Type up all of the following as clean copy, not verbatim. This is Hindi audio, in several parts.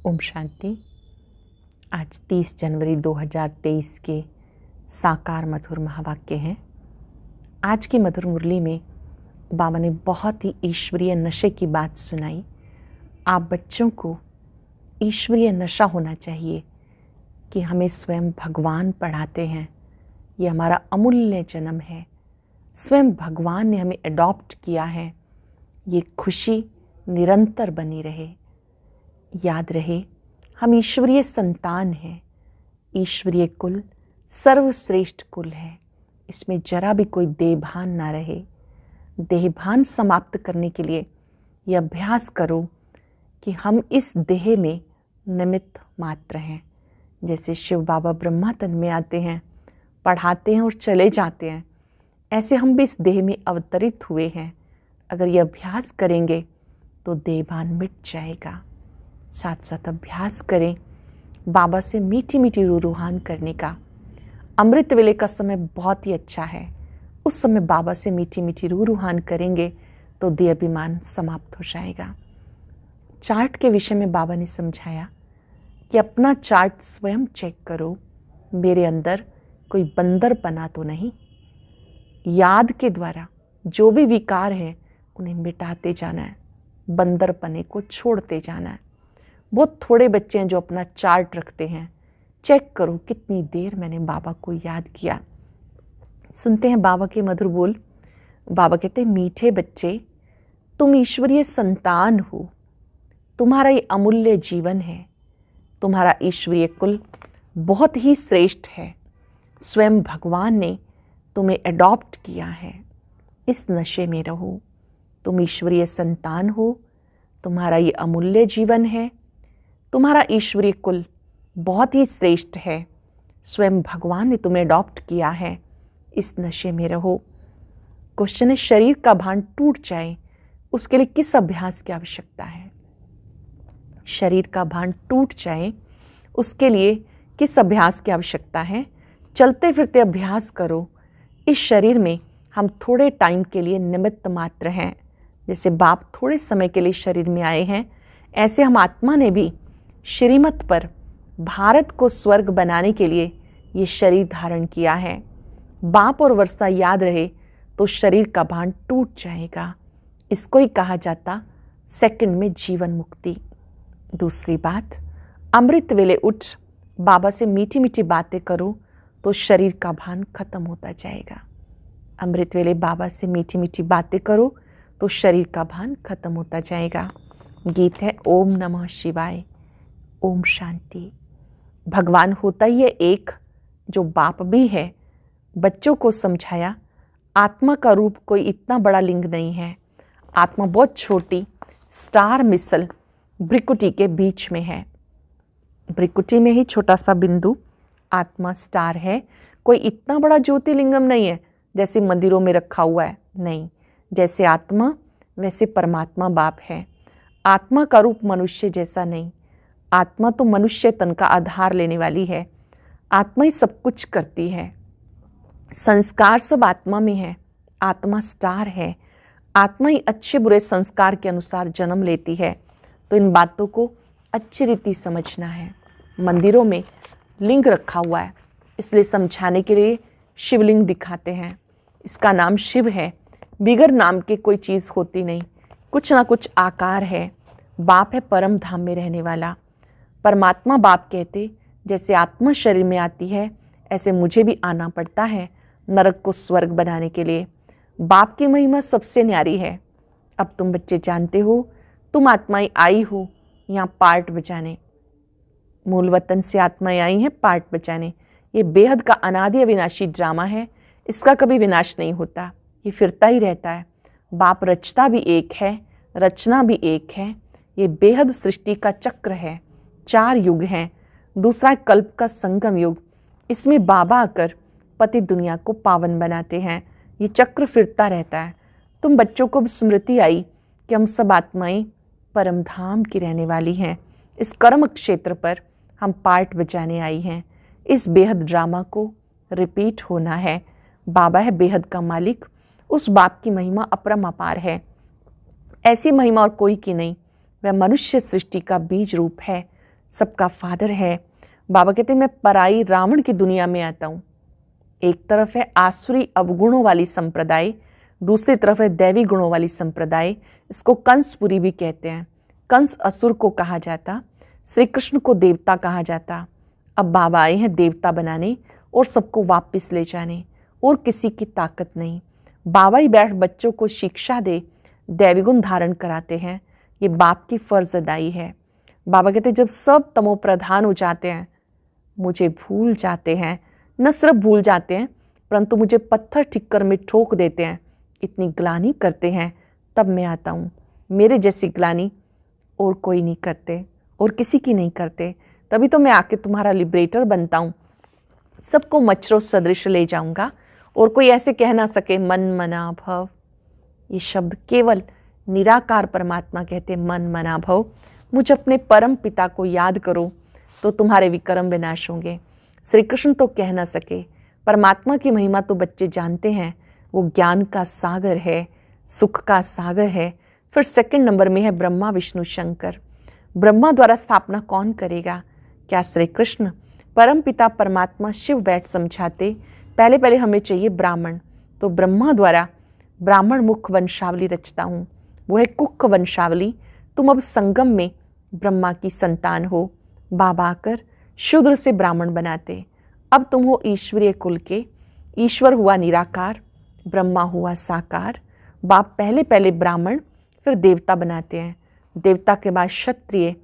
ओम शांति। आज 30 जनवरी 2023 के साकार मधुर महावाक्य हैं। आज की मधुर मुरली में बाबा ने बहुत ही ईश्वरीय नशे की बात सुनाई। आप बच्चों को ईश्वरीय नशा होना चाहिए कि हमें स्वयं भगवान पढ़ाते हैं। ये हमारा अमूल्य जन्म है। स्वयं भगवान ने हमें अडॉप्ट किया है। ये खुशी निरंतर बनी रहे। याद रहे, हम ईश्वरीय संतान हैं। ईश्वरीय कुल सर्वश्रेष्ठ कुल है। इसमें जरा भी कोई देहभान ना रहे। देहभान समाप्त करने के लिए यह अभ्यास करो कि हम इस देह में निमित्त मात्र हैं। जैसे शिव बाबा ब्रह्मा तन में आते हैं, पढ़ाते हैं और चले जाते हैं, ऐसे हम भी इस देह में अवतरित हुए हैं। अगर यह अभ्यास करेंगे तो देहभान मिट जाएगा। साथ साथ अभ्यास करें बाबा से मीठी मीठी रूहान करने का। अमृत वेले का समय बहुत ही अच्छा है। उस समय बाबा से मीठी मीठी रूहान करेंगे तो देह अभिमान समाप्त हो जाएगा। चार्ट के विषय में बाबा ने समझाया कि अपना चार्ट स्वयं चेक करो। मेरे अंदर कोई बंदर बना तो नहीं। याद के द्वारा जो भी विकार है उन्हें मिटाते जाना है। बंदर पने को छोड़ते जाना है। बहुत थोड़े बच्चे हैं जो अपना चार्ट रखते हैं। चेक करो कितनी देर मैंने बाबा को याद किया। सुनते हैं बाबा के मधुर बोल। बाबा कहते हैं, मीठे बच्चे, तुम ईश्वरीय संतान हो। तुम्हारा ये अमूल्य जीवन है। तुम्हारा ईश्वरीय कुल बहुत ही श्रेष्ठ है। स्वयं भगवान ने तुम्हें अडॉप्ट किया है। इस नशे में रहो। तुम ईश्वरीय संतान हो। तुम्हारा ये अमूल्य जीवन है। तुम्हारा ईश्वरीय कुल बहुत ही श्रेष्ठ है। स्वयं भगवान ने तुम्हें अडॉप्ट किया है। इस नशे में रहो। क्वेश्चन है, शरीर का भान टूट जाए उसके लिए किस अभ्यास की आवश्यकता है? शरीर का भान टूट जाए उसके लिए किस अभ्यास की आवश्यकता है? चलते फिरते अभ्यास करो। इस शरीर में हम थोड़े टाइम के लिए निमित्त मात्र हैं। जैसे बाप थोड़े समय के लिए शरीर में आए हैं, ऐसे हम आत्मा ने भी श्रीमत पर भारत को स्वर्ग बनाने के लिए ये शरीर धारण किया है। बाप और वर्षा याद रहे तो शरीर का भान टूट जाएगा। इसको ही कहा जाता सेकंड में जीवन मुक्ति। दूसरी बात, अमृत वेले उठ बाबा से मीठी मीठी बातें करो तो शरीर का भान खत्म होता जाएगा। अमृत वेले बाबा से मीठी मीठी बातें करो तो शरीर का भान खत्म होता जाएगा। गीत है ओम नमः शिवाय। ओम शांति। भगवान होता ही है एक, जो बाप भी है। बच्चों को समझाया, आत्मा का रूप कोई इतना बड़ा लिंग नहीं है। आत्मा बहुत छोटी स्टार मिसल भ्रिकुटी के बीच में है। भ्रिकुटी में ही छोटा सा बिंदु आत्मा स्टार है। कोई इतना बड़ा ज्योतिर्लिंगम नहीं है जैसे मंदिरों में रखा हुआ है। नहीं, जैसे आत्मा वैसे परमात्मा बाप है। आत्मा का रूप मनुष्य जैसा नहीं। आत्मा तो मनुष्य तन का आधार लेने वाली है। आत्मा ही सब कुछ करती है। संस्कार सब आत्मा में है। आत्मा स्टार है। आत्मा ही अच्छे बुरे संस्कार के अनुसार जन्म लेती है। तो इन बातों को अच्छी रीति समझना है। मंदिरों में लिंग रखा हुआ है, इसलिए समझाने के लिए शिवलिंग दिखाते हैं। इसका नाम शिव है। बिगर नाम के कोई चीज़ होती नहीं। कुछ ना कुछ आकार है। बाप है परम धाम में रहने वाला। परमात्मा बाप कहते, जैसे आत्मा शरीर में आती है ऐसे मुझे भी आना पड़ता है नरक को स्वर्ग बनाने के लिए। बाप की महिमा सबसे न्यारी है। अब तुम बच्चे जानते हो, तुम आत्माएं आई हो यहाँ पार्ट बजाने। मूल वतन से आत्माएं आई हैं पार्ट बजाने। ये बेहद का अनादि अविनाशी ड्रामा है। इसका कभी विनाश नहीं होता। ये फिरता ही रहता है। बाप रचता भी एक है, रचना भी एक है। ये बेहद सृष्टि का चक्र है। 4 युग हैं। दूसरा कल्प का संगम युग। इसमें बाबा आकर पति दुनिया को पावन बनाते हैं। ये चक्र फिरता रहता है। तुम बच्चों को स्मृति आई कि हम सब आत्माएं परम धाम की रहने वाली हैं। इस कर्म क्षेत्र पर हम पार्ट बजाने आई हैं। इस बेहद ड्रामा को रिपीट होना है। बाबा है बेहद का मालिक। उस बाप की महिमा अपरम अपार है। ऐसी महिमा और कोई की नहीं। वह मनुष्य सृष्टि का बीज रूप है। सबका फादर है। बाबा कहते हैं मैं पराई रावण की दुनिया में आता हूँ। एक तरफ है आसुरी अवगुणों वाली संप्रदाय, दूसरी तरफ है दैवी गुणों वाली संप्रदाय। इसको कंसपुरी भी कहते हैं। कंस असुर को कहा जाता, श्री कृष्ण को देवता कहा जाता। अब बाबा आए हैं देवता बनाने और सबको वापस ले जाने, और किसी की ताकत नहीं। बाबा ही बैठ बच्चों को शिक्षा दे, दैवी गुण धारण कराते हैं। ये बाप की फर्ज अदाई है। बाबा कहते जब सब तमो प्रधान हो जाते हैं, मुझे भूल जाते हैं, न सिर्फ भूल जाते हैं परंतु मुझे पत्थर ठिक्कर में ठोक देते हैं, इतनी ग्लानि करते हैं, तब मैं आता हूँ। मेरे जैसी ग्लानि और कोई नहीं करते और किसी की नहीं करते। तभी तो मैं आके तुम्हारा लिबरेटर बनता हूँ, सबको मच्छरों सदृश ले जाऊंगा और कोई ऐसे कह ना सके मन मना भव। ये शब्द केवल निराकार परमात्मा कहते, मन मना भव। मुझ अपने परम पिता को याद करो तो तुम्हारे विक्रम विनाश होंगे। श्री कृष्ण तो कह ना सके, परमात्मा की महिमा तो बच्चे जानते हैं, वो ज्ञान का सागर है, सुख का सागर है। फिर सेकंड नंबर में है ब्रह्मा विष्णु शंकर। ब्रह्मा द्वारा स्थापना कौन करेगा? क्या श्री कृष्ण? परम पिता परमात्मा शिव बैठ समझाते, पहले पहले हमें चाहिए ब्राह्मण, तो ब्रह्मा द्वारा ब्राह्मण मुख वंशावली रचता हूँ, वो है कुक वंशावली। तुम अब संगम में ब्रह्मा की संतान हो। बाबा आकर शूद्र से ब्राह्मण बनाते। अब तुम हो ईश्वरीय कुल के। ईश्वर हुआ निराकार, ब्रह्मा हुआ साकार। बाप पहले पहले ब्राह्मण फिर देवता बनाते हैं, देवता के बाद क्षत्रिय,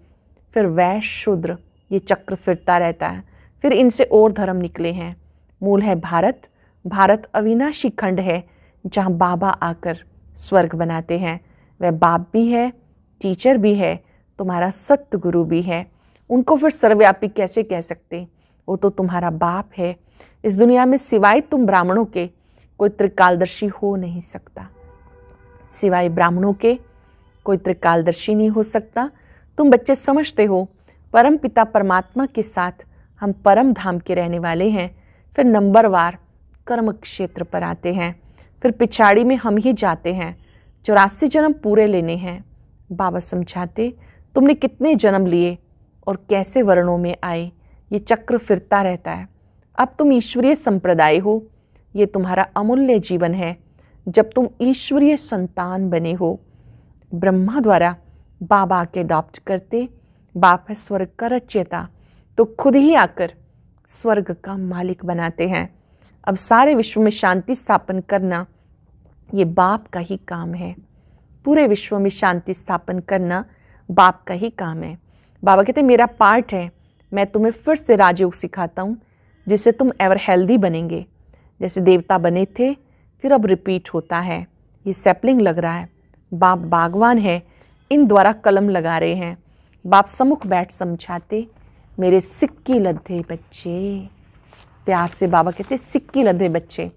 फिर वैश्य, शूद्र। ये चक्र फिरता रहता है। फिर इनसे और धर्म निकले हैं। मूल है भारत। भारत अविनाशी खंड है जहाँ बाबा आकर स्वर्ग बनाते हैं। वह बाप भी है, टीचर भी है, तुम्हारा सत्य गुरु भी है। उनको फिर सर्वव्यापी कैसे कह सकते? वो तो तुम्हारा बाप है। इस दुनिया में सिवाय तुम ब्राह्मणों के कोई त्रिकालदर्शी हो नहीं सकता। सिवाय ब्राह्मणों के कोई त्रिकालदर्शी नहीं हो सकता। तुम बच्चे समझते हो परम पिता परमात्मा के साथ हम परम धाम के रहने वाले हैं। फिर नंबरवार कर्म क्षेत्र पर आते हैं। फिर पिछाड़ी में हम ही जाते हैं। 84 जन्म पूरे लेने हैं। बाबा समझाते तुमने कितने जन्म लिए और कैसे वर्णों में आए, ये चक्र फिरता रहता है। अब तुम ईश्वरीय संप्रदाय हो, ये तुम्हारा अमूल्य जीवन है जब तुम ईश्वरीय संतान बने हो। ब्रह्मा द्वारा बाबा के अडॉप्ट करते। बाप है स्वर्ग का रचयिता, तो खुद ही आकर स्वर्ग का मालिक बनाते हैं। अब सारे विश्व में शांति स्थापन करना ये बाप का ही काम है। पूरे विश्व में शांति स्थापन करना बाप का ही काम है। बाबा कहते मेरा पार्ट है, मैं तुम्हें फिर से राजयोग सिखाता हूँ जिससे तुम एवर हेल्दी बनेंगे। जैसे देवता बने थे फिर अब रिपीट होता है। ये सैपलिंग लग रहा है, बाप बागवान है, इन द्वारा कलम लगा रहे हैं। बाप सम्मुख बैठ समझाते, मेरे सिक्की लद्दे बच्चे। प्यार से बाबा कहते सिक्की लद्दे बच्चे,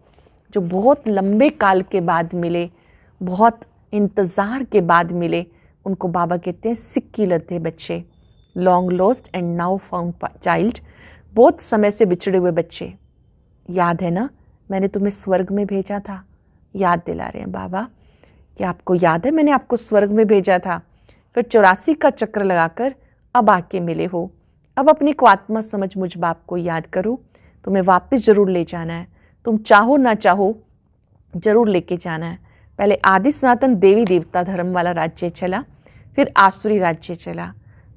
जो बहुत लंबे काल के बाद मिले, बहुत इंतज़ार के बाद मिले, उनको बाबा कहते हैं सिक्की लद्दे बच्चे। Long lost and now found child, बहुत समय से बिछड़े हुए बच्चे। याद है ना, मैंने तुम्हें स्वर्ग में भेजा था। याद दिला रहे हैं बाबा कि आपको याद है मैंने आपको स्वर्ग में भेजा था। फिर 84 का चक्र लगाकर अब आके मिले हो। अब अपनी को आत्मा समझ मुझ बाप को याद करो, तुम्हें वापस जरूर ले जाना है। तुम चाहो ना चाहो जरूर लेके जाना है। पहले आदि सनातन देवी देवता धर्म वाला राज्य चला, फिर आसुरी राज्य चला।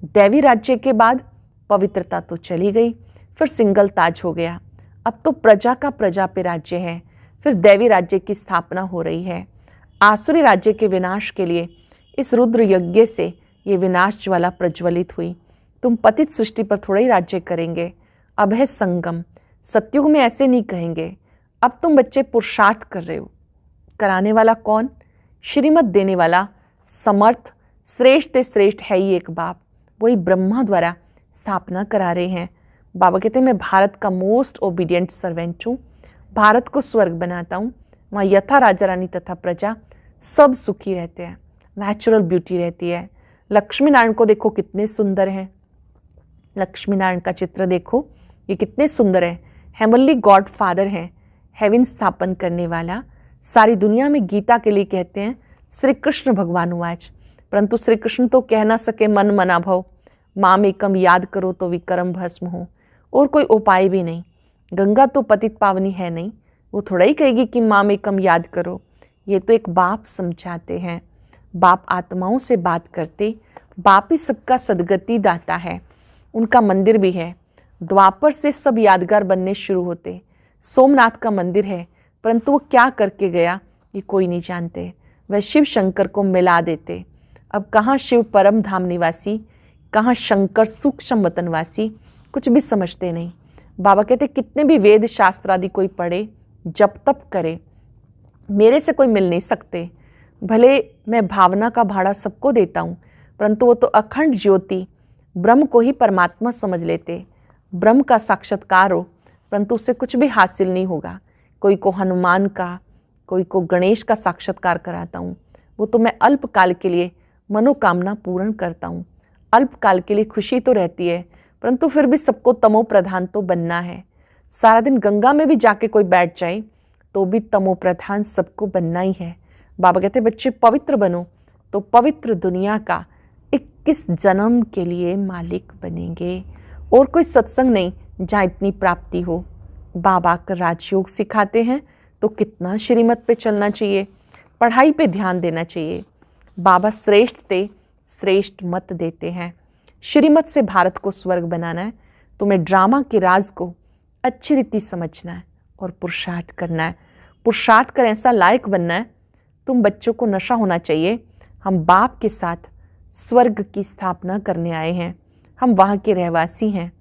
दैवी राज्य के बाद पवित्रता तो चली गई, फिर सिंगल ताज हो गया। अब तो प्रजा का प्रजा पे राज्य है। फिर दैवी राज्य की स्थापना हो रही है। आसुरी राज्य के विनाश के लिए इस रुद्र यज्ञ से ये विनाश ज्वाला प्रज्वलित हुई। तुम पतित सृष्टि पर थोड़ा ही राज्य करेंगे। अब है संगम। सत्युग में ऐसे नहीं कहेंगे। अब तुम बच्चे पुरुषार्थ कर रहे हो। कराने वाला कौन? श्रीमत देने वाला समर्थ श्रेष्ठ श्रेष्ठ है ही एक बाप, वही ब्रह्मा द्वारा स्थापना करा रहे हैं। बाबा कहते हैं मैं भारत का मोस्ट ओबीडियंट सर्वेंट हूँ। भारत को स्वर्ग बनाता हूँ। वहाँ यथा राजा रानी तथा प्रजा सब सुखी रहते हैं, नेचुरल ब्यूटी रहती है। लक्ष्मी नारायण को देखो कितने सुंदर हैं। लक्ष्मी नारायण का चित्र देखो, ये कितने सुंदर है। हेवनली गॉड फादर हैं, हेवन स्थापन करने वाला। सारी दुनिया में गीता के लिए कहते हैं श्री कृष्ण भगवान उवाच, परंतु श्री कृष्ण तो कह ना सके मन मना भव। माम एकम याद करो तो विक्रम भस्म हो, और कोई उपाय भी नहीं। गंगा तो पतित पावनी है नहीं, वो थोड़ा ही कहेगी कि माम एकम याद करो। ये तो एक बाप समझाते हैं। बाप आत्माओं से बात करते, बाप ही सबका सदगति दाता है। उनका मंदिर भी है। द्वापर से सब यादगार बनने शुरू होते। सोमनाथ का मंदिर है, परंतु वो क्या करके गया ये कोई नहीं जानते। वह शिव शंकर को मिला देते। अब कहाँ शिव परम धाम निवासी, कहाँ शंकर सूक्ष्म वतनवासी, कुछ भी समझते नहीं। बाबा कहते कितने भी वेद शास्त्र आदि कोई पढ़े, जप तप करे, मेरे से कोई मिल नहीं सकते। भले मैं भावना का भाड़ा सबको देता हूँ, परंतु वो तो अखंड ज्योति ब्रह्म को ही परमात्मा समझ लेते। ब्रह्म का साक्षात्कार हो, परंतु उससे कुछ भी हासिल नहीं होगा। कोई को हनुमान का, कोई को गणेश का साक्षात्कार कराता हूँ, वो तो मैं अल्पकाल के लिए मनोकामना पूर्ण करता हूँ। अल्पकाल के लिए खुशी तो रहती है, परंतु फिर भी सबको तमो प्रधान तो बनना है। सारा दिन गंगा में भी जाके कोई बैठ जाए तो भी तमो प्रधान सबको बनना ही है। बाबा कहते बच्चे पवित्र बनो तो पवित्र दुनिया का 21 जन्म के लिए मालिक बनेंगे। और कोई सत्संग नहीं जहाँ इतनी प्राप्ति हो। बाबा का राजयोग सिखाते हैं तो कितना श्रीमत पे चलना चाहिए, पढ़ाई पे ध्यान देना चाहिए। बाबा श्रेष्ठ थे, श्रेष्ठ मत देते हैं। श्रीमत से भारत को स्वर्ग बनाना है, तुम्हें ड्रामा के राज को अच्छी रीति समझना है और पुरुषार्थ करना है। पुरुषार्थ कर ऐसा लायक बनना है। तुम बच्चों को नशा होना चाहिए, हम बाप के साथ स्वर्ग की स्थापना करने आए हैं, हम वहाँ के रहवासी हैं।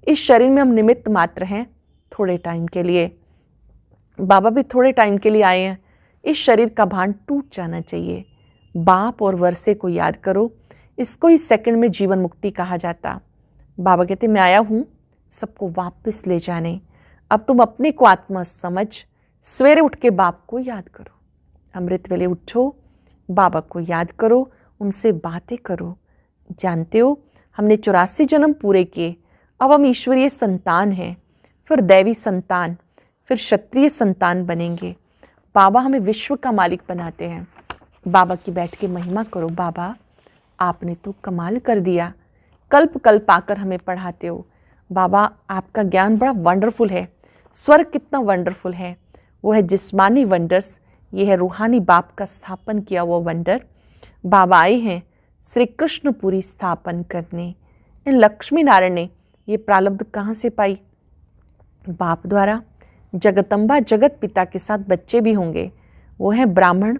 इस शरीर में हम निमित्त मात्र हैं, थोड़े टाइम के लिए। बाबा भी थोड़े टाइम के लिए आए हैं। इस शरीर का भान टूट जाना चाहिए। बाप और वर्षे को याद करो, इसको ही सेकंड में जीवन मुक्ति कहा जाता। बाबा कहते मैं आया हूँ सबको वापस ले जाने। अब तुम अपने को आत्मा समझ, सवेरे उठ के बाप को याद करो। अमृत वेले उठो, बाबा को याद करो, उनसे बातें करो। जानते हो हमने 84 जन्म पूरे किए, अब हम ईश्वरीय संतान हैं, फिर दैवी संतान, फिर क्षत्रिय संतान बनेंगे। बाबा हमें विश्व का मालिक बनाते हैं। बाबा की बैठ के महिमा करो। बाबा आपने तो कमाल कर दिया, कल्प कल्प आकर हमें पढ़ाते हो। बाबा आपका ज्ञान बड़ा वंडरफुल है। स्वर्ग कितना वंडरफुल है, वो है जिस्मानी वंडर्स, ये है रूहानी बाप का स्थापन किया हुआ वंडर। बाबा आए हैं श्री कृष्णपुरी स्थापन करने। इन लक्ष्मी नारायण ने ये प्रारब्ध कहाँ से पाई? बाप द्वारा। जगदम्बा जगत पिता के साथ बच्चे भी होंगे, वो है ब्राह्मण।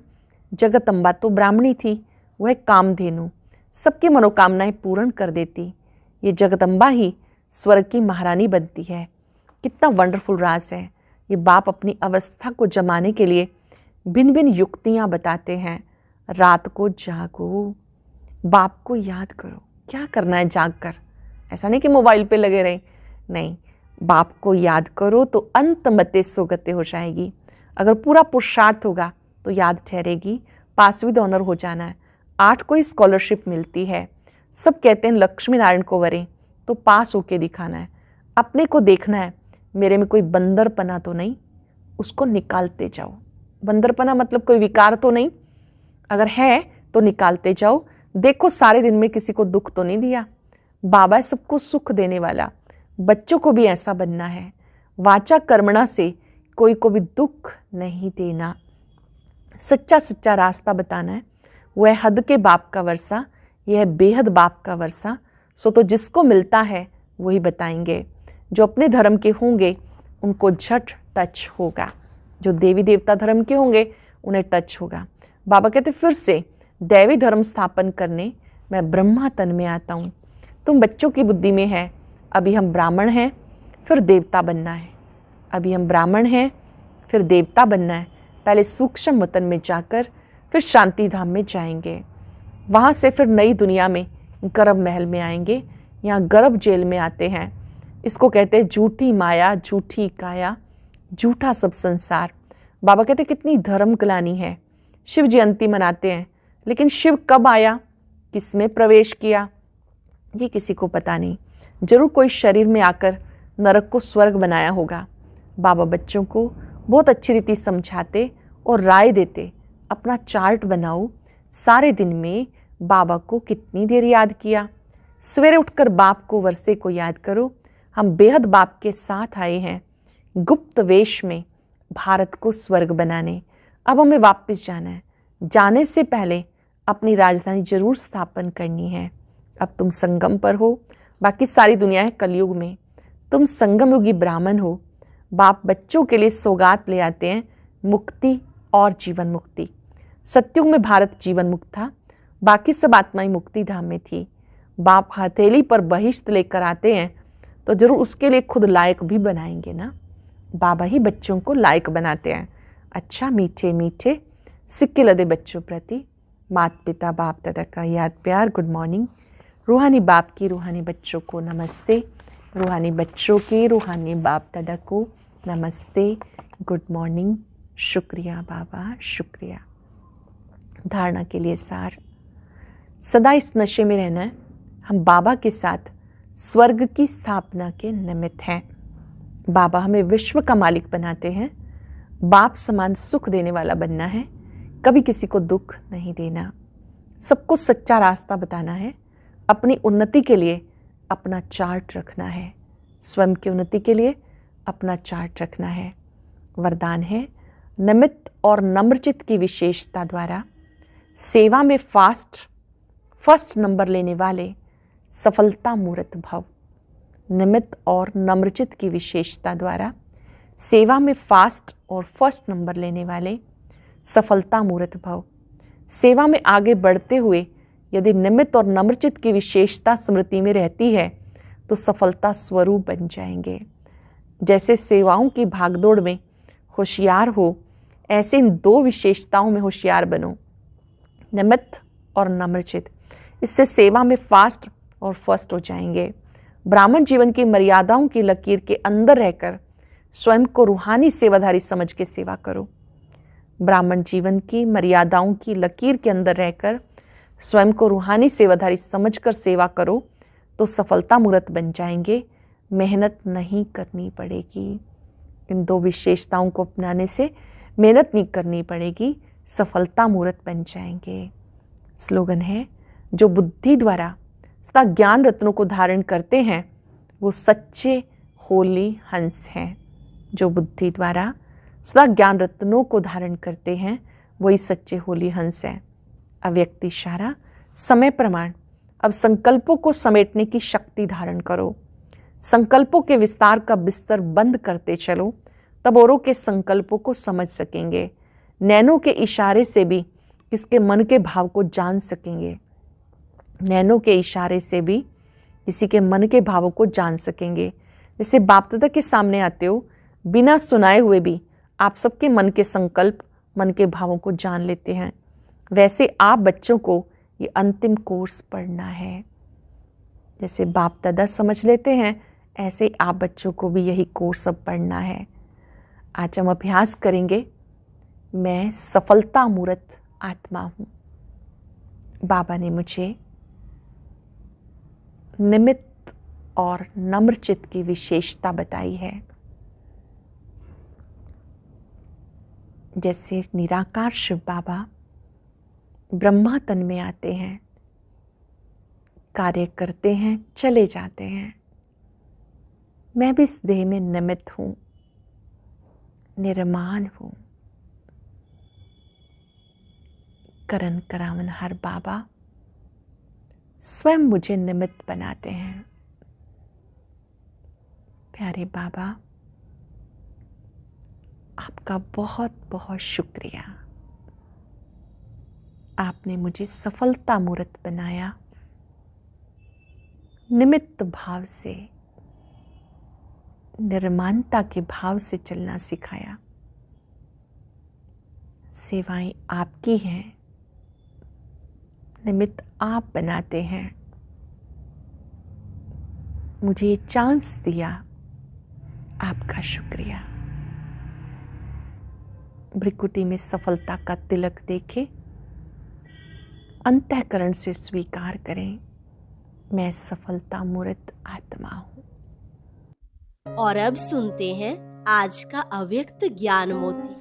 जगदम्बा तो ब्राह्मणी थी, वो है कामधेनु, सबकी मनोकामनाएं पूर्ण कर देती। ये जगदम्बा ही स्वर्ग की महारानी बनती है। कितना वंडरफुल राज है। ये बाप अपनी अवस्था को जमाने के लिए भिन्न भिन्न युक्तियाँ बताते हैं। रात को जागो, बाप को याद करो। क्या करना है जाग कर? ऐसा नहीं कि मोबाइल पे लगे रहे, नहीं, बाप को याद करो तो अंत मते सुगते हो जाएगी। अगर पूरा पुरुषार्थ होगा तो याद ठहरेगी। पास विद ऑनर हो जाना है। 8 को ही स्कॉलरशिप मिलती है। सब कहते हैं लक्ष्मी नारायण को वरें, तो पास होके दिखाना है। अपने को देखना है, मेरे में कोई बंदरपना तो नहीं, उसको निकालते जाओ। बंदरपना मतलब कोई विकार तो नहीं, अगर है तो निकालते जाओ। देखो सारे दिन में किसी को दुख तो नहीं दिया। बाबा सबको सुख देने वाला, बच्चों को भी ऐसा बनना है। वाचा कर्मणा से कोई को भी दुख नहीं देना, सच्चा सच्चा रास्ता बताना है। वह हद के बाप का वर्षा, यह है बेहद बाप का वर्षा। सो तो जिसको मिलता है वही बताएंगे। जो अपने धर्म के होंगे उनको झट टच होगा, जो देवी देवता धर्म के होंगे उन्हें टच होगा। बाबा कहते फिर से दैवी धर्म स्थापन करने मैं ब्रह्मा तन में आता हूँ। तुम बच्चों की बुद्धि में है, अभी हम ब्राह्मण हैं फिर देवता बनना है, अभी हम ब्राह्मण हैं फिर देवता बनना है। पहले सूक्ष्म वतन में जाकर फिर शांति धाम में जाएंगे, वहाँ से फिर नई दुनिया में गर्भ महल में आएंगे। यहाँ गर्भ जेल में आते हैं। इसको कहते हैं झूठी माया, झूठी काया, झूठा सब संसार। बाबा कहते कितनी धर्म ग्लानि है। शिव जयंती मनाते हैं, लेकिन शिव कब आया, किस में प्रवेश किया, ये किसी को पता नहीं। जरूर कोई शरीर में आकर नरक को स्वर्ग बनाया होगा। बाबा बच्चों को बहुत अच्छी रीति समझाते और राय देते। अपना चार्ट बनाओ, सारे दिन में बाबा को कितनी देर याद किया, सवेरे उठकर बाप को वर्षे को याद करो। हम बेहद बाप के साथ आए हैं गुप्त वेश में भारत को स्वर्ग बनाने। अब हमें वापस जाना है। जाने से पहले अपनी राजधानी जरूर स्थापन करनी है। अब तुम संगम पर हो, बाकी सारी दुनिया है कलयुग में। तुम संगम युगी ब्राह्मण हो। बाप बच्चों के लिए सौगात ले आते हैं, मुक्ति और जीवन मुक्ति। सतयुग में भारत जीवन मुक्त था, बाकी सब आत्माएं मुक्ति धाम में थी। बाप हथेली पर बहिष्त लेकर आते हैं तो जरूर उसके लिए खुद लायक भी बनाएंगे ना। बाबा ही बच्चों को लायक बनाते हैं। अच्छा मीठे मीठे सिक्के लदे बच्चों प्रति माता पिता बाप दादा का याद प्यार गुड मॉर्निंग। रूहानी बाप की रूहानी बच्चों को नमस्ते। रूहानी बच्चों के रूहानी बाप दादा को नमस्ते, गुड मॉर्निंग। शुक्रिया बाबा, शुक्रिया। धारणा के लिए सार, सदा इस नशे में रहना है। हम बाबा के साथ स्वर्ग की स्थापना के निमित्त हैं। बाबा हमें विश्व का मालिक बनाते हैं। बाप समान सुख देने वाला बनना है, कभी किसी को दुख नहीं देना, सबको सच्चा रास्ता बताना है। अपनी उन्नति के लिए अपना चार्ट रखना है, स्वयं की उन्नति के लिए अपना चार्ट रखना है। वरदान है निमित्त और नम्रचित्त की विशेषता द्वारा सेवा में फर्स्ट नंबर लेने वाले सफलता मूर्त भव। निमित्त और नम्रचित्त की विशेषता द्वारा सेवा में फर्स्ट नंबर लेने वाले सफलता मूर्त भव। सेवा में आगे बढ़ते हुए यदि निमित्त और नम्रचित्त की विशेषता स्मृति में रहती है तो सफलता स्वरूप बन जाएंगे। जैसे सेवाओं की भागदौड़ में होशियार हो, ऐसे इन दो विशेषताओं में होशियार बनो, निमित्त और नम्रचित्त। इससे सेवा में फास्ट और फर्स्ट हो जाएंगे। ब्राह्मण जीवन की मर्यादाओं की लकीर के अंदर रहकर स्वयं को रूहानी सेवाधारी समझ के सेवा करो। ब्राह्मण जीवन की मर्यादाओं की लकीर के अंदर रहकर स्वयं को रूहानी सेवाधारी समझकर सेवा करो तो सफलता मूर्त बन जाएंगे। मेहनत नहीं करनी पड़ेगी। इन दो विशेषताओं को अपनाने से मेहनत नहीं करनी पड़ेगी, सफलता मूर्त बन जाएंगे। स्लोगन है, जो बुद्धि द्वारा सदा ज्ञान रत्नों को धारण करते हैं वो सच्चे होली हंस हैं। जो बुद्धि द्वारा सदा ज्ञान रत्नों को धारण करते हैं वही सच्चे होली हंस हैं। अव्यक्त इशारा, समय प्रमाण। अब संकल्पों को समेटने की शक्ति धारण करो। संकल्पों के विस्तार का बिस्तर बंद करते चलो, तब औरों के संकल्पों को समझ सकेंगे। नैनों के इशारे से भी किसके मन के भाव को जान सकेंगे। नैनों के इशारे से भी किसी के मन के भावों को जान सकेंगे। जैसे बाप दादा के सामने आते हो, बिना सुनाए हुए भी आप सबके मन के संकल्प, मन के भावों को जान लेते हैं। वैसे आप बच्चों को ये अंतिम कोर्स पढ़ना है। जैसे बाप दादा समझ लेते हैं, ऐसे आप बच्चों को भी यही कोर्स अब पढ़ना है। आज हम अभ्यास करेंगे, मैं सफलता मूर्त आत्मा हूँ। बाबा ने मुझे निमित्त और नम्रचित्त की विशेषता बताई है। जैसे निराकार शिव बाबा ब्रह्मा तन में आते हैं, कार्य करते हैं, चले जाते हैं। मैं भी इस देह में निमित्त हूँ, निर्माण हूँ। करन करावन हर बाबा स्वयं मुझे निमित्त बनाते हैं। प्यारे बाबा, आपका बहुत बहुत शुक्रिया। आपने मुझे सफलता मूर्त बनाया, निमित्त भाव से, निर्माणता के भाव से चलना सिखाया। सेवाएं आपकी हैं, निमित्त आप बनाते हैं। मुझे ये चांस दिया, आपका शुक्रिया। भ्रिकुटी में सफलता का तिलक देखे, अंतःकरण से स्वीकार करें, मैं सफलता मूर्त आत्मा हूं। और अब सुनते हैं आज का अव्यक्त ज्ञान मोती।